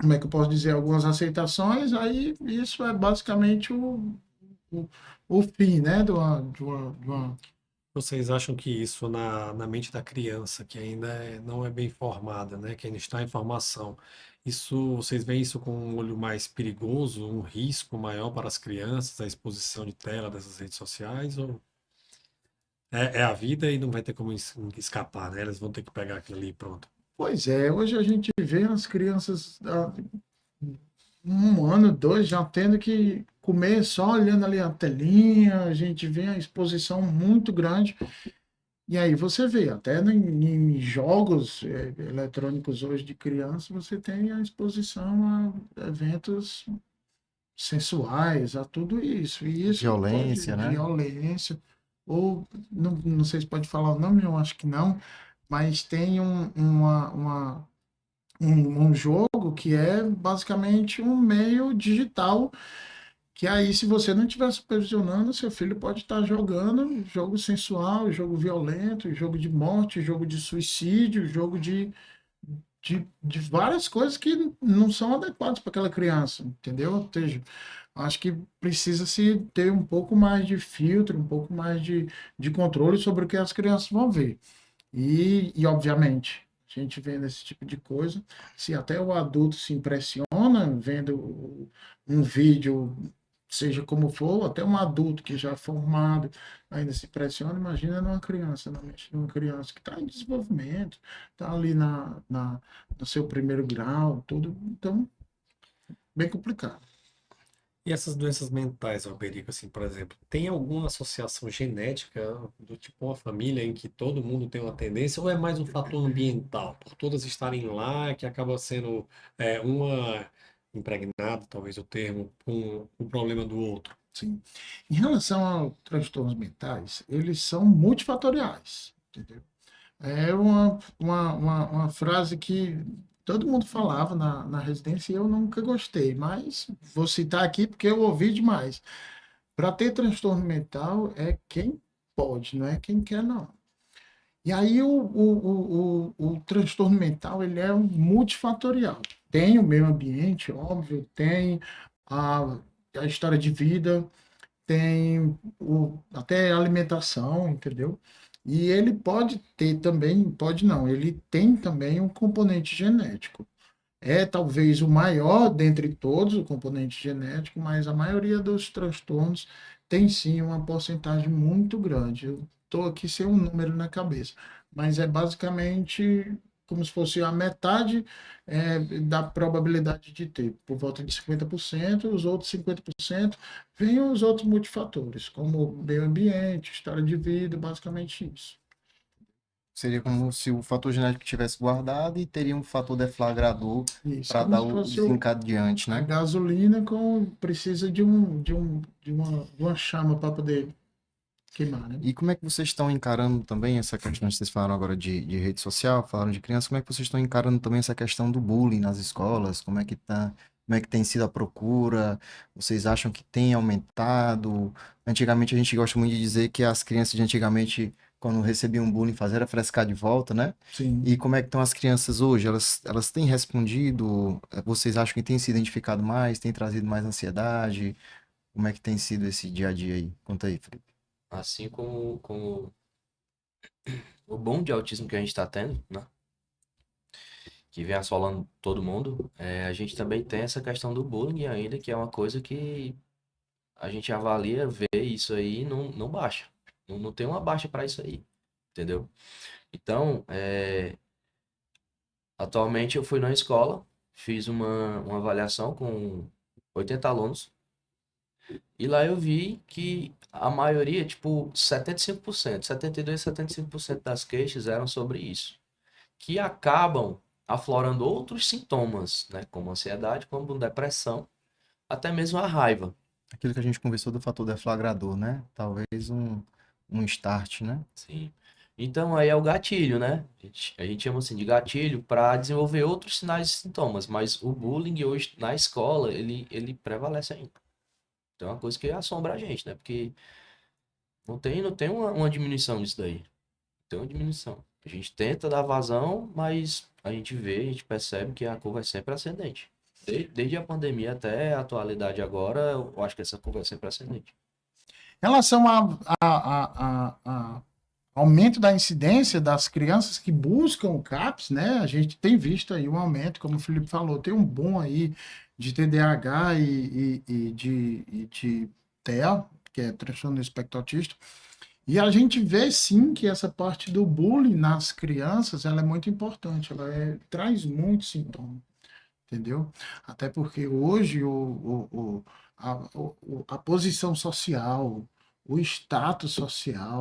como é que eu posso dizer, algumas aceitações, aí isso é basicamente o, o fim, né, de uma. Vocês acham que isso na mente da criança, que ainda não é bem formada, né, que ainda está em formação, isso, vocês veem isso com um olho mais perigoso, um risco maior para as crianças, a exposição de tela dessas redes sociais, ou é a vida e não vai ter como escapar, né? Elas vão ter que pegar aquilo ali e pronto. Pois é, hoje a gente vê as crianças 1 ano, 2, já tendo que comer só olhando ali a telinha, a gente vê a exposição muito grande. E aí você vê, até em jogos eletrônicos hoje de criança, você tem a exposição a eventos sensuais, a tudo isso. E isso pode, Violência, né? violência, ou não sei se pode falar o nome, eu acho que não, mas tem um jogo que é basicamente um meio digital, que aí, se você não estiver supervisionando, seu filho pode estar jogando jogo sensual, jogo violento, jogo de morte, jogo de suicídio, jogo de várias coisas que não são adequadas para aquela criança, entendeu? Ou seja, acho que precisa se ter um pouco mais de filtro, um pouco mais de controle sobre o que as crianças vão ver. Obviamente, a gente vendo esse tipo de coisa, se até o adulto se impressiona vendo um vídeo, seja como for, até um adulto que já é formado ainda se impressiona, imagina numa criança, na mente de uma criança que está em desenvolvimento, está ali no seu primeiro grau, tudo, então, bem complicado. E essas doenças mentais, Alberico, assim, por exemplo, tem alguma associação genética do tipo uma família em que todo mundo tem uma tendência, ou é mais um fator ambiental, por todas estarem lá, que acaba sendo uma impregnada, talvez o termo, com o problema do outro? Sim. Em relação aos transtornos mentais, eles são multifatoriais, entendeu? É uma frase que todo mundo falava na residência e eu nunca gostei, mas vou citar aqui porque eu ouvi demais. Para ter transtorno mental é quem pode, não é quem quer, não. E aí o transtorno mental ele é multifatorial. Tem o meio ambiente, óbvio, tem a, a história de vida, tem até alimentação, entendeu? E ele pode ter também, pode não, ele tem também um componente genético. É talvez o maior dentre todos, o componente genético, mas a maioria dos transtornos tem sim uma porcentagem muito grande. Eu estou aqui sem um número na cabeça, mas é basicamente como se fosse a metade da probabilidade de ter, por volta de 50%, os outros 50% vêm os outros multifatores, como meio ambiente, história de vida, basicamente isso. Seria como se o fator genético tivesse guardado e teria um fator deflagrador Isso, para como dar se o fosse desencadeante, a né? gasolina precisa de uma chama para poder queimar, né? E como é que vocês estão encarando também essa questão, vocês falaram agora de rede social, falaram de criança, como é que vocês estão encarando também essa questão do bullying nas escolas? Como é que tá, como é que tem sido a procura? Vocês acham que tem aumentado? Antigamente a gente gosta muito de dizer que as crianças de antigamente, quando recebiam bullying, faziam era frescar de volta, né? Sim. E como é que estão as crianças hoje? Elas têm respondido? Vocês acham que tem se identificado mais, tem trazido mais ansiedade? Como é que tem sido esse dia a dia aí? Conta aí, Felipe. Assim como o boom de autismo que a gente está tendo, né? Que vem assolando todo mundo, a gente também tem essa questão do bullying ainda, que é uma coisa que a gente avalia, vê isso aí e não baixa. Não tem uma baixa para isso aí, entendeu? Então, atualmente eu fui na escola, fiz uma avaliação com 80 alunos, e lá eu vi que a maioria, tipo 75%, 72, 75% das queixas eram sobre isso, que acabam aflorando outros sintomas, né, como ansiedade, como depressão, até mesmo a raiva. Aquilo que a gente conversou do fator deflagrador, né? Talvez um start, né? Sim. Então aí é o gatilho, né? A gente chama assim de gatilho para desenvolver outros sinais e sintomas, mas o bullying hoje na escola, ele prevalece ainda. Então é uma coisa que assombra a gente, né? Porque não tem uma diminuição disso daí. Não tem uma diminuição. A gente tenta dar vazão, mas a gente vê, a gente percebe que a curva é sempre ascendente. Desde a pandemia até a atualidade agora, eu acho que essa curva é sempre ascendente. Em relação a aumento da incidência das crianças que buscam o CAPS, né? A gente tem visto aí um aumento, como o Felipe falou, tem um boom aí de TDAH e de TEA, que é transtorno do espectro autista. E a gente vê sim que essa parte do bullying nas crianças, ela é muito importante, traz muitos sintomas, entendeu? Até porque hoje a posição social, o status social,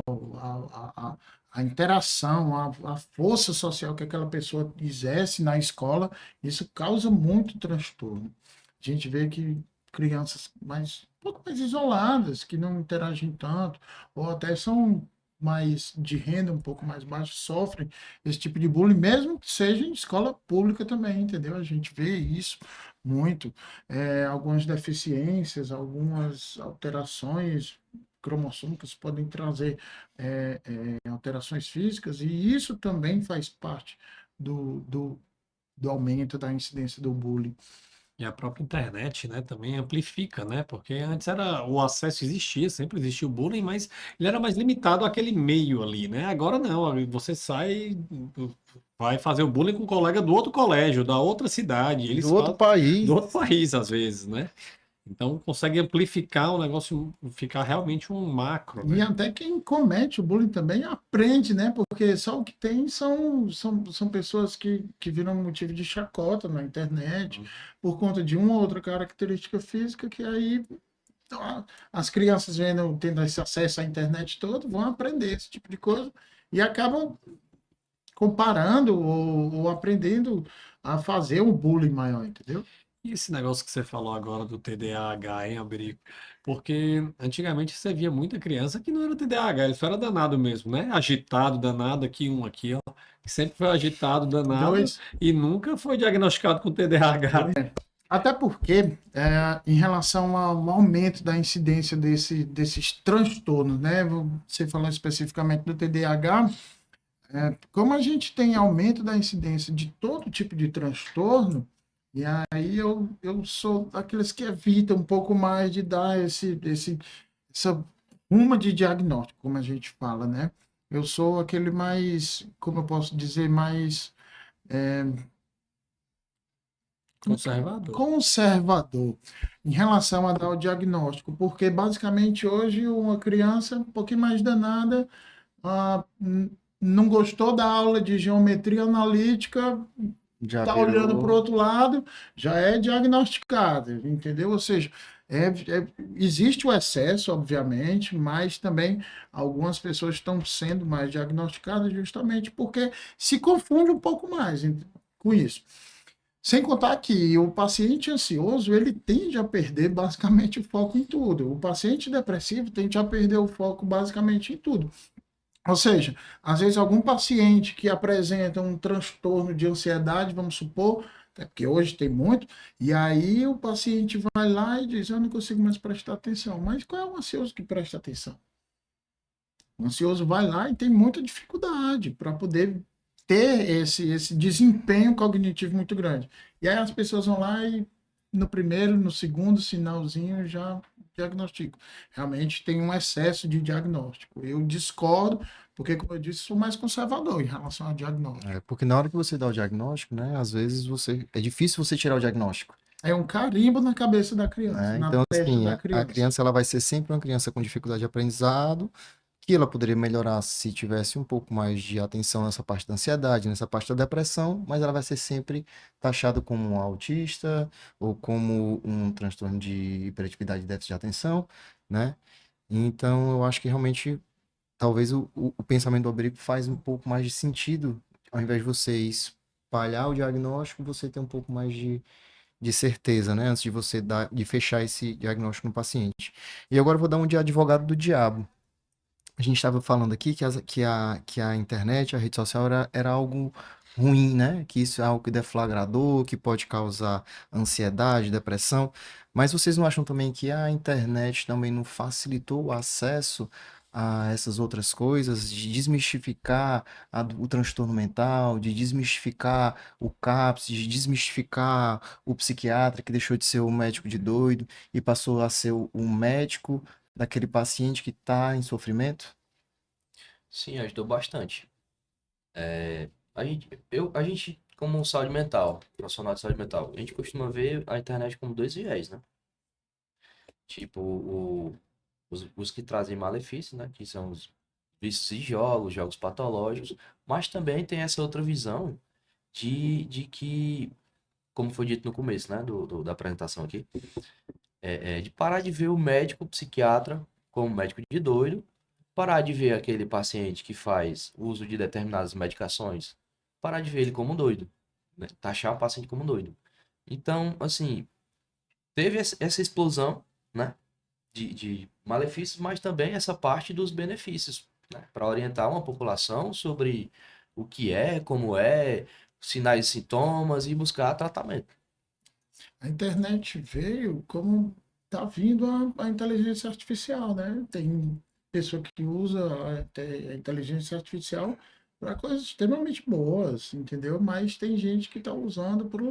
a interação, a força social que aquela pessoa exerce na escola, isso causa muito transtorno. A gente vê que crianças um pouco mais isoladas, que não interagem tanto, ou até são mais de renda um pouco mais baixa, sofrem esse tipo de bullying, mesmo que seja em escola pública também, entendeu? A gente vê isso muito. Algumas deficiências, algumas alterações cromossômicas podem trazer alterações físicas, e isso também faz parte do aumento da incidência do bullying. E a própria internet, né, também amplifica, né? Porque antes era o acesso existia, sempre existia o bullying, mas ele era mais limitado àquele meio ali, né? Agora não, você sai, vai fazer o bullying com um colega do outro colégio, da outra cidade, eles Do outro fazem país. do outro país às vezes, né? Então consegue amplificar o negócio, ficar realmente um macro, E né? até quem comete o bullying também aprende, né? Porque só o que tem são pessoas que viram motivo de chacota na internet por conta de uma ou outra característica física que aí as crianças tendo esse acesso à internet todo, vão aprender esse tipo de coisa e acabam comparando ou aprendendo a fazer um bullying maior, entendeu? E esse negócio que você falou agora do TDAH, hein, Alberico? Porque antigamente você via muita criança que não era TDAH, ele só era danado mesmo, né? Agitado, danado, aqui um aqui, ó. Que sempre foi agitado, danado, Dois. e nunca foi diagnosticado com TDAH. Até porque, em relação ao aumento da incidência desses transtornos, né? Você falou especificamente do TDAH, como a gente tem aumento da incidência de todo tipo de transtorno, e aí eu sou daqueles que evitam um pouco mais de dar essa ruma de diagnóstico, como a gente fala, né? Eu sou aquele mais, como eu posso dizer, mais Conservador. conservador em relação a dar o diagnóstico, porque basicamente hoje uma criança um pouquinho mais danada, não gostou da aula de geometria analítica, Já está olhando para o virou. outro lado, já é diagnosticado, entendeu? Ou seja, existe o excesso, obviamente, mas também algumas pessoas estão sendo mais diagnosticadas justamente porque se confunde um pouco mais com isso. Sem contar que o paciente ansioso, ele tende a perder basicamente o foco em tudo. O paciente depressivo tende a perder o foco basicamente em tudo. Ou seja, às vezes algum paciente que apresenta um transtorno de ansiedade, vamos supor, até porque hoje tem muito, e aí o paciente vai lá e diz, eu não consigo mais prestar atenção. Mas qual é o ansioso que presta atenção? O ansioso vai lá e tem muita dificuldade para poder ter esse desempenho cognitivo muito grande. E aí as pessoas vão lá e no primeiro, no segundo sinalzinho já diagnostico. Realmente tem um excesso de diagnóstico. Eu discordo, porque, como eu disse, sou mais conservador em relação ao diagnóstico. Porque na hora que você dá o diagnóstico, né, às vezes é difícil você tirar o diagnóstico, É um carimbo na cabeça da criança, né? na Então, testa assim, da a criança. criança ela vai ser sempre uma criança com dificuldade de aprendizado, que ela poderia melhorar se tivesse um pouco mais de atenção nessa parte da ansiedade, nessa parte da depressão, mas ela vai ser sempre taxada como um autista ou como um transtorno de hiperatividade e déficit de atenção, né? Então, eu acho que realmente, talvez o pensamento do Alberico faz um pouco mais de sentido, ao invés de você espalhar o diagnóstico, você ter um pouco mais de certeza, né? Antes de você de fechar esse diagnóstico no paciente. E agora eu vou dar um de advogado do diabo. A gente estava falando aqui que a internet, a rede social era algo ruim, né? Que isso é algo deflagrador, que pode causar ansiedade, depressão. Mas vocês não acham também que a internet também não facilitou o acesso a essas outras coisas, de desmistificar o transtorno mental, de desmistificar o CAPS, de desmistificar o psiquiatra que deixou de ser o médico de doido e passou a ser o médico daquele paciente que está em sofrimento? Sim, ajudou bastante. A gente, como saúde mental, profissional de saúde mental, a gente costuma ver a internet como dois viés, né? Tipo, os que trazem malefícios, né? Que são os vícios de jogos, jogos patológicos, mas também tem essa outra visão de que, como foi dito no começo, né? Da apresentação aqui, de parar de ver o médico, o psiquiatra, como médico de doido, parar de ver aquele paciente que faz uso de determinadas medicações, parar de ver ele como doido, né? Taxar o paciente como doido. Então, assim, teve essa explosão, né, de malefícios, mas também essa parte dos benefícios, né, para orientar uma população sobre o que é, como é, sinais e sintomas e buscar tratamento. A internet veio como está vindo a inteligência artificial, né? Tem pessoa que usa a inteligência artificial para coisas extremamente boas, entendeu? Mas tem gente que está usando para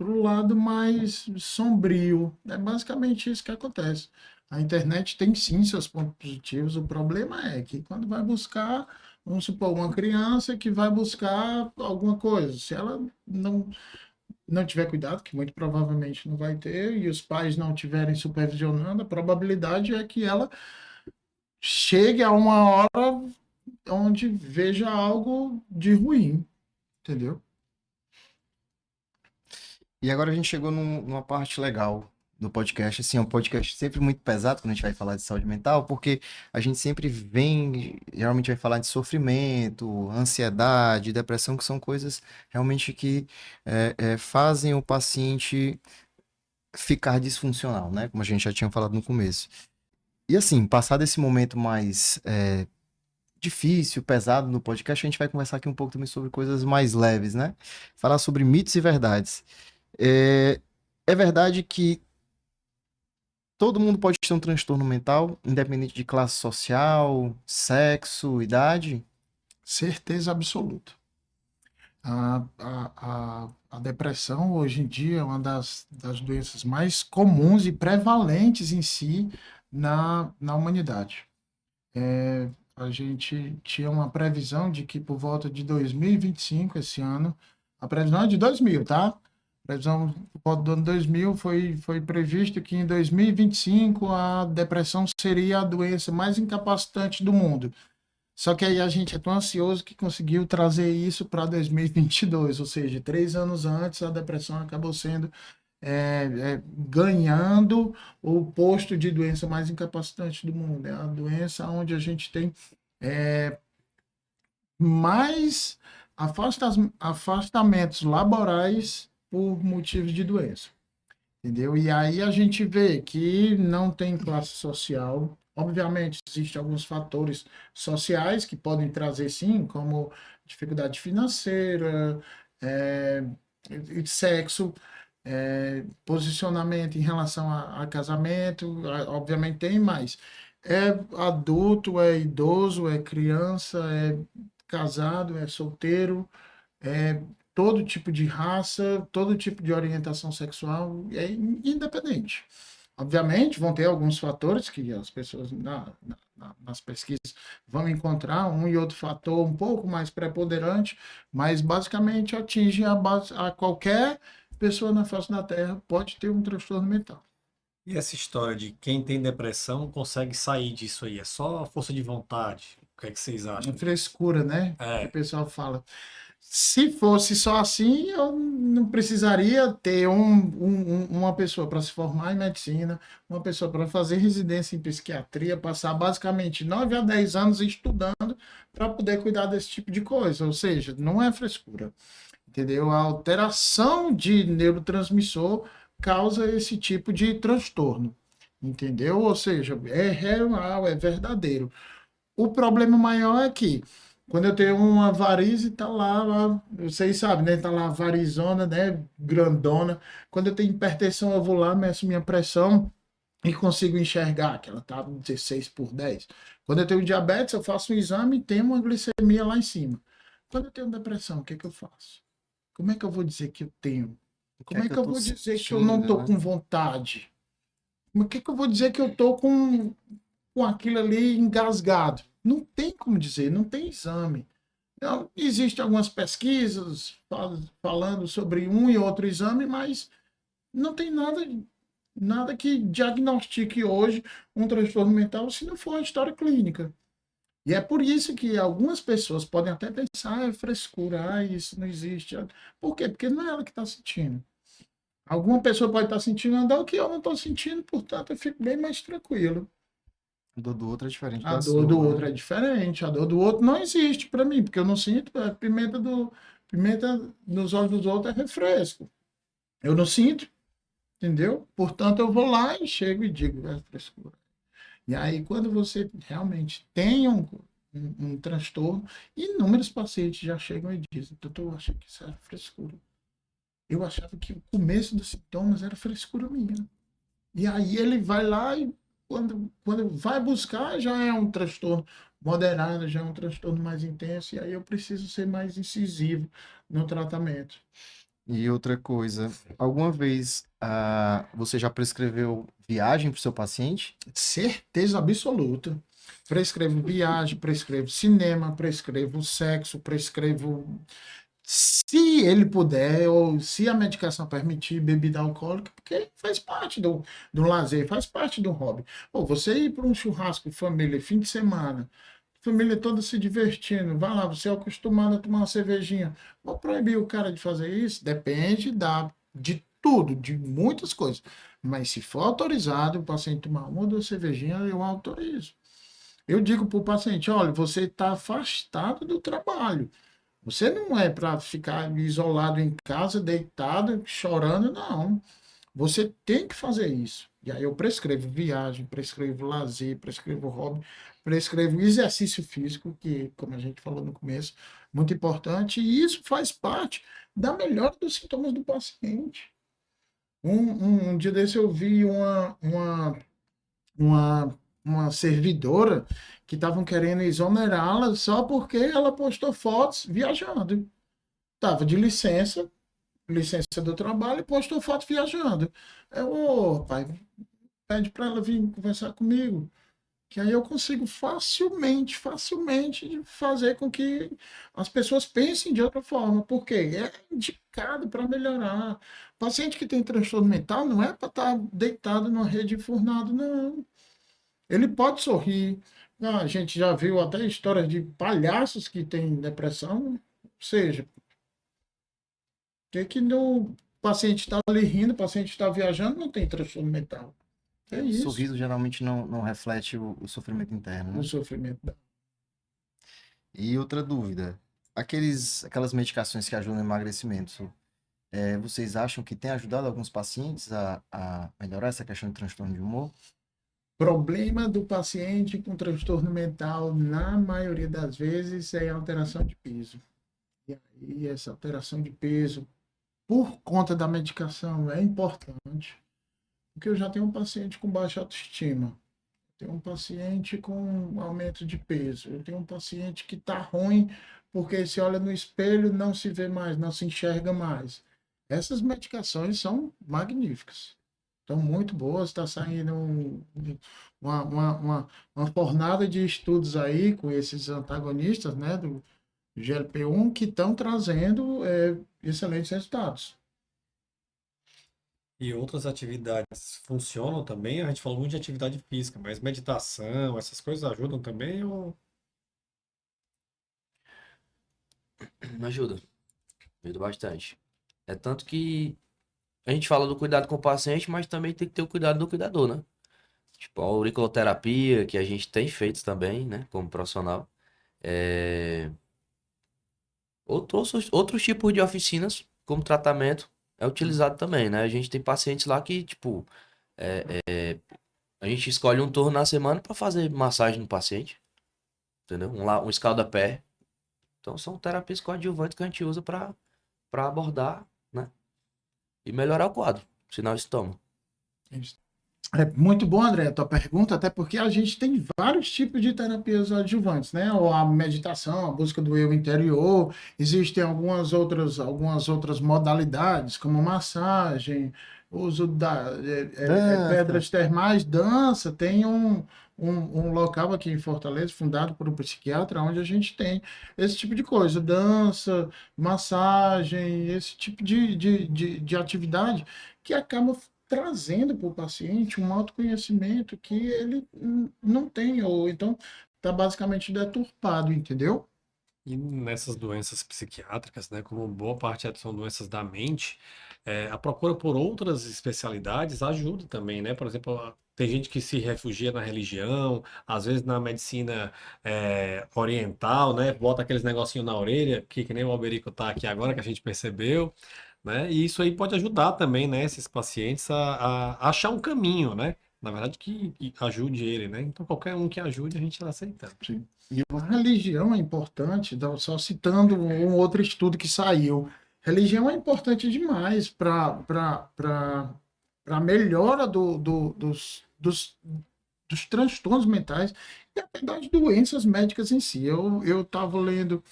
o lado mais sombrio. É basicamente isso que acontece. A internet tem sim seus pontos positivos. O problema é que quando vai buscar, vamos supor, uma criança que vai buscar alguma coisa, se ela não tiver cuidado, que muito provavelmente não vai ter, e os pais não estiverem supervisionando, a probabilidade é que ela chegue a uma hora onde veja algo de ruim, entendeu? E agora a gente chegou numa parte legal do podcast. Assim, é um podcast sempre muito pesado quando a gente vai falar de saúde mental, porque a gente sempre geralmente vai falar de sofrimento, ansiedade, depressão, que são coisas realmente que fazem o paciente ficar disfuncional, né? Como a gente já tinha falado no começo. E assim, passado esse momento mais difícil, pesado no podcast, a gente vai conversar aqui um pouco também sobre coisas mais leves, né? Falar sobre mitos e verdades. É, é verdade que todo mundo pode ter um transtorno mental, independente de classe social, sexo, idade? Certeza absoluta. A depressão, hoje em dia, é uma das doenças mais comuns e prevalentes em si na humanidade. A gente tinha uma previsão de que por volta de 2025, esse ano, a previsão é de 2000, tá? A previsão por volta do ano 2000 foi previsto que em 2025 a depressão seria a doença mais incapacitante do mundo. Só que aí a gente é tão ansioso que conseguiu trazer isso para 2022, ou seja, 3 anos antes a depressão acabou sendo ganhando o posto de doença mais incapacitante do mundo. É a doença onde a gente tem mais afastamentos laborais por motivos de doença. Entendeu? E aí a gente vê que não tem classe social. Obviamente, existem alguns fatores sociais que podem trazer, sim, como dificuldade financeira, é, sexo, posicionamento em relação a casamento, obviamente tem mais. É adulto, é idoso, é criança, é casado, é solteiro, é todo tipo de raça, todo tipo de orientação sexual, é independente. Obviamente, vão ter alguns fatores que as pessoas nas pesquisas vão encontrar, um e outro fator um pouco mais preponderante, mas basicamente atinge a qualquer pessoa na face da Terra pode ter um transtorno mental. E essa história de quem tem depressão consegue sair disso aí? É só força de vontade? O que é que vocês É acham? frescura, né? Que o É, pessoal fala. Se fosse só assim, eu não precisaria ter uma pessoa para se formar em medicina, uma pessoa para fazer residência em psiquiatria, passar basicamente 9 a 10 anos estudando para poder cuidar desse tipo de coisa. Ou seja, não é frescura, entendeu? A alteração de neurotransmissor causa esse tipo de transtorno, entendeu? Ou seja, é real, é verdadeiro. O problema maior é que quando eu tenho uma varize, tá lá, vocês sabem, né? Tá lá a varizona, né? Grandona. Quando eu tenho hipertensão, eu vou lá, meço minha pressão e consigo enxergar que ela tá 16/10. Quando eu tenho diabetes, eu faço um exame e tenho uma glicemia lá em cima. Quando eu tenho depressão, o que que eu faço? Como é que eu vou dizer que eu tenho? O que Como é é que que eu eu tô vou dizer que eu não sentindo, tô né? com vontade? O que que eu vou dizer que eu tô com aquilo ali engasgado? Não tem como dizer, não tem exame. Então, existem algumas pesquisas falando sobre um e outro exame, mas não tem nada que diagnostique hoje um transtorno mental se não for a história clínica. E é por isso que algumas pessoas podem até pensar, é frescura, isso não existe. Por quê? Porque não é ela que está sentindo. Alguma pessoa pode estar sentindo algo que eu não estou sentindo, portanto eu fico bem mais tranquilo. A dor do outro é diferente A da dor do sua, outro né? é diferente, a dor do outro não existe para mim, porque eu não sinto, pimenta nos olhos dos outros é refresco. Eu não sinto, entendeu? Portanto, eu vou lá e chego e digo, é frescura. E aí, quando você realmente tem um transtorno, inúmeros pacientes já chegam e dizem, doutor, eu achei que isso era frescura. Eu achava que o começo dos sintomas era frescura minha. E aí ele vai lá e quando vai buscar já é um transtorno moderado, já é um transtorno mais intenso, e aí eu preciso ser mais incisivo no tratamento. E outra coisa, alguma vez você já prescreveu viagem para o seu paciente? Certeza absoluta. Prescrevo viagem, prescrevo cinema, prescrevo sexo, prescrevo, se ele puder, ou se a medicação permitir, bebida alcoólica, porque faz parte do lazer, faz parte do hobby. Ou você ir para um churrasco, família, fim de semana, família toda se divertindo, vai lá, você é acostumado a tomar uma cervejinha. Vou proibir o cara de fazer isso? Depende de tudo, de muitas coisas. Mas se for autorizado o paciente tomar uma ou duas cervejinhas, eu autorizo. Eu digo para o paciente, olha, você está afastado do trabalho. Você não é para ficar isolado em casa, deitado, chorando, não. Você tem que fazer isso. E aí eu prescrevo viagem, prescrevo lazer, prescrevo hobby, prescrevo exercício físico, que, como a gente falou no começo, muito importante, e isso faz parte da melhora dos sintomas do paciente. Um dia desse eu vi uma servidora que estavam querendo exonerá-la só porque ela postou fotos viajando. Estava de licença do trabalho, e postou foto viajando. Eu, ô, pai, pede para ela vir conversar comigo, que aí eu consigo facilmente fazer com que as pessoas pensem de outra forma, porque é indicado para melhorar. Paciente que tem transtorno mental não é para estar deitado numa rede enfurnado, não. Ele pode sorrir. Ah, a gente já viu até histórias de palhaços que têm depressão, ou seja, que o paciente está ali rindo, o paciente está viajando, não tem transtorno mental. É O isso, sorriso geralmente não reflete o sofrimento interno, o né? sofrimento. E outra dúvida, aquelas medicações que ajudam no emagrecimento, vocês acham que tem ajudado alguns pacientes a melhorar essa questão de transtorno de humor? Problema do paciente com transtorno mental, na maioria das vezes, é alteração de peso. E aí, essa alteração de peso, por conta da medicação, é importante, porque eu já tenho um paciente com baixa autoestima, tenho um paciente com aumento de peso, eu tenho um paciente que está ruim porque se olha no espelho, não se vê mais, não se enxerga mais. Essas medicações são magníficas. Estão muito boas, está saindo uma fornada de estudos aí com esses antagonistas, né, do GLP-1 que estão trazendo excelentes resultados. E outras atividades funcionam também? A gente falou muito de atividade física, mas meditação, essas coisas ajudam também? Ou... Ajuda. Ajuda bastante. É tanto que a gente fala do cuidado com o paciente, mas também tem que ter o cuidado do cuidador, né? Tipo, a auriculoterapia, que a gente tem feito também, né, como profissional. É... Outros tipos de oficinas, como tratamento, é utilizado também, né? A gente tem pacientes lá que, tipo, a gente escolhe um turno na semana para fazer massagem no paciente, entendeu? Um escalda-pé. Então, são terapias coadjuvantes que a gente usa para abordar, né? E melhorar o quadro, sinal e sintoma. É muito bom, André, a tua pergunta, até porque a gente tem vários tipos de terapias adjuvantes, né? Ou a meditação, a busca do eu interior, existem algumas outras modalidades, como massagem, uso da Dança. pedras termais, dança, tem um local aqui em Fortaleza, fundado por um psiquiatra, onde a gente tem esse tipo de coisa, dança, massagem, esse tipo de atividade que acaba trazendo para o paciente um autoconhecimento que ele não tem, ou então está basicamente deturpado, entendeu? E nessas doenças psiquiátricas, né, como boa parte são doenças da mente, a procura por outras especialidades ajuda também, né? Por exemplo, tem gente que se refugia na religião, às vezes na medicina oriental, né? Bota aqueles negocinhos na orelha, que nem o Alberico tá aqui agora, que a gente percebeu, né? E isso aí pode ajudar também, né, esses pacientes a achar um caminho, né? Na verdade, que ajude ele, né? Então, qualquer um que ajude, a gente está aceitando. Sim. E a religião é importante, então, só citando um outro estudo que saiu. Religião é importante demais para a melhora dos transtornos mentais e até das doenças médicas em si. Eu estava lendo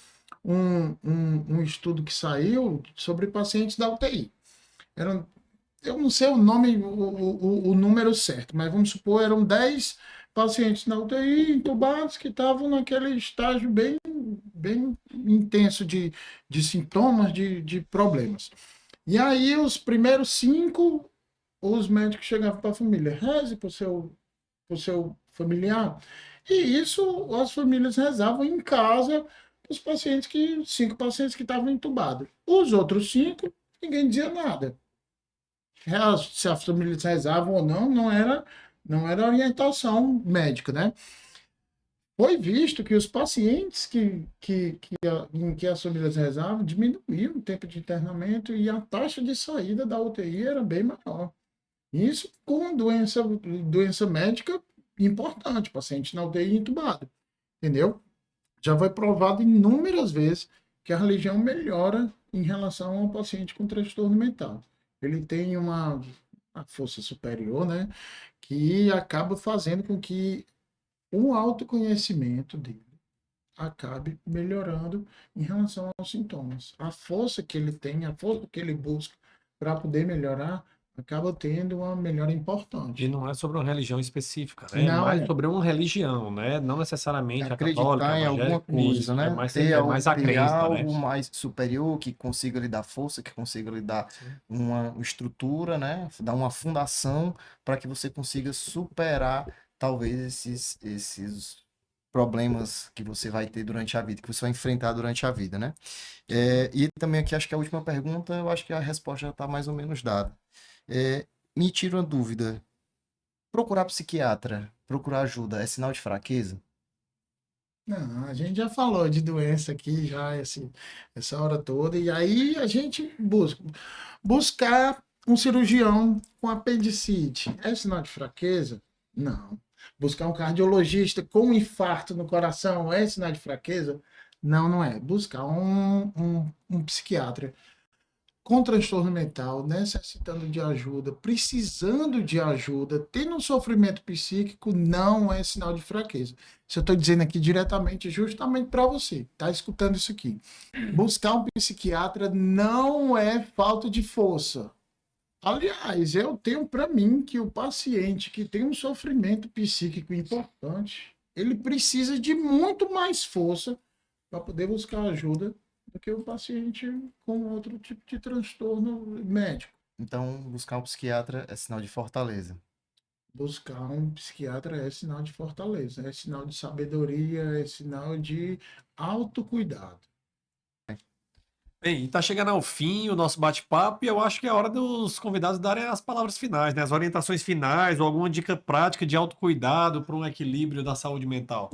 um estudo que saiu sobre pacientes da UTI. Eram, eu não sei o nome, o número certo, mas vamos supor, eram 10 pacientes na UTI, entubados, que estavam naquele estágio bem intenso de sintomas, de problemas. E aí, os primeiros 5, os médicos chegavam para a família, reze para o seu familiar. E isso, as famílias rezavam em casa os pacientes 5 pacientes que estavam entubados. Os outros 5, ninguém dizia nada. Se as famílias rezavam ou não, não era orientação médica, né? Foi visto que os pacientes em que as famílias rezavam diminuíam o tempo de internamento e a taxa de saída da UTI era bem maior. Isso com doença médica importante, paciente na UTI entubado, entendeu? Já foi provado inúmeras vezes que a religião melhora em relação ao paciente com transtorno mental. Ele tem uma força superior, né, que acaba fazendo com que o autoconhecimento dele acabe melhorando em relação aos sintomas. A força que ele tem, a força que ele busca para poder melhorar, acaba tendo uma melhora E importante. não é sobre uma religião específica, né? É Não mais é sobre uma religião, né? Não necessariamente a católica, a Acreditar em alguma evangélica, coisa, isso. né? É mais a Ter crença, né? algo mais superior que consiga lhe dar força, que consiga lhe dar Sim. uma estrutura, né? Dar uma fundação para que você consiga superar talvez esses problemas que você vai ter durante a vida, que você vai enfrentar durante a vida, né? E também aqui acho que a última pergunta, eu acho que a resposta já está mais ou menos dada. Me tira uma dúvida. Procurar psiquiatra, procurar ajuda, é sinal de fraqueza? Não, a gente já falou de doença aqui já essa hora toda, e aí a gente buscar um cirurgião com apendicite. É sinal de fraqueza? Não. Buscar um cardiologista com um infarto no coração é sinal de fraqueza? Não, não é. Buscar um psiquiatra com transtorno mental, necessitando de ajuda, precisando de ajuda, tendo um sofrimento psíquico, não é sinal de fraqueza. Isso eu estou dizendo aqui diretamente, justamente para você, tá escutando isso aqui. Buscar um psiquiatra não é falta de força. Aliás, eu tenho para mim que o paciente que tem um sofrimento psíquico importante, ele precisa de muito mais força para poder buscar ajuda do que o paciente com outro tipo de transtorno médico. Então, buscar um psiquiatra é sinal de fortaleza. Buscar um psiquiatra é sinal de fortaleza, é sinal de sabedoria, é sinal de autocuidado. Bem, e tá chegando ao fim o nosso bate-papo e eu acho que é hora dos convidados darem as palavras finais, né? As orientações finais ou alguma dica prática de autocuidado para um equilíbrio da saúde mental.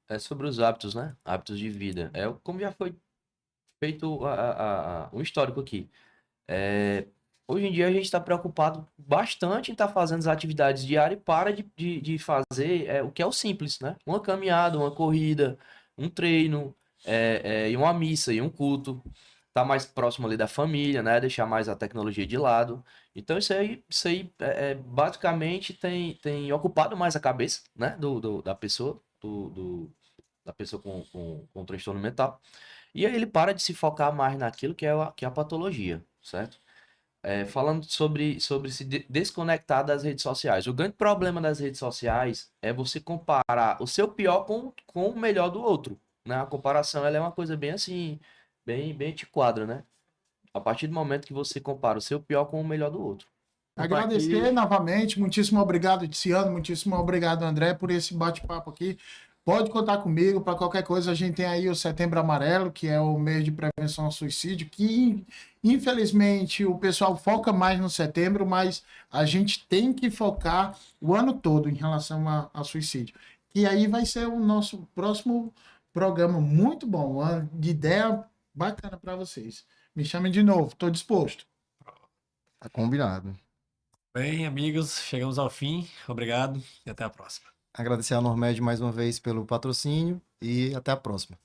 É sobre os hábitos, né? Hábitos de vida. É como já foi feito um histórico aqui. É, hoje em dia a gente está preocupado bastante em estar fazendo as atividades diárias e para de fazer o que é o simples, né? Uma caminhada, uma corrida, um treino, e uma missa, e um culto. Tá mais próximo ali da família, né? Deixar mais a tecnologia de lado. Então isso aí basicamente tem ocupado mais a cabeça, né? Da pessoa, da pessoa com transtorno mental. E aí ele para de se focar mais naquilo que é a patologia, certo? Falando sobre se desconectar das redes sociais. O grande problema das redes sociais é você comparar o seu pior com o melhor do outro, né? A comparação ela é uma coisa bem assim, bem antiquada, né? A partir do momento que você compara o seu pior com o melhor do outro. Eu tô Agradecer aqui. novamente, muitíssimo obrigado, Tiziano, muitíssimo obrigado, André, por esse bate-papo aqui. Pode contar comigo para qualquer coisa. A gente tem aí o Setembro Amarelo, que é o mês de prevenção ao suicídio, que infelizmente o pessoal foca mais no setembro, mas a gente tem que focar o ano todo em relação a suicídio. E aí vai ser o nosso próximo programa muito bom, uma de ideia bacana para vocês. Me chamem de novo, estou disposto. Tá combinado. Bem, amigos, chegamos ao fim. Obrigado e até a próxima. Agradecer a Normed mais uma vez pelo patrocínio e até a próxima.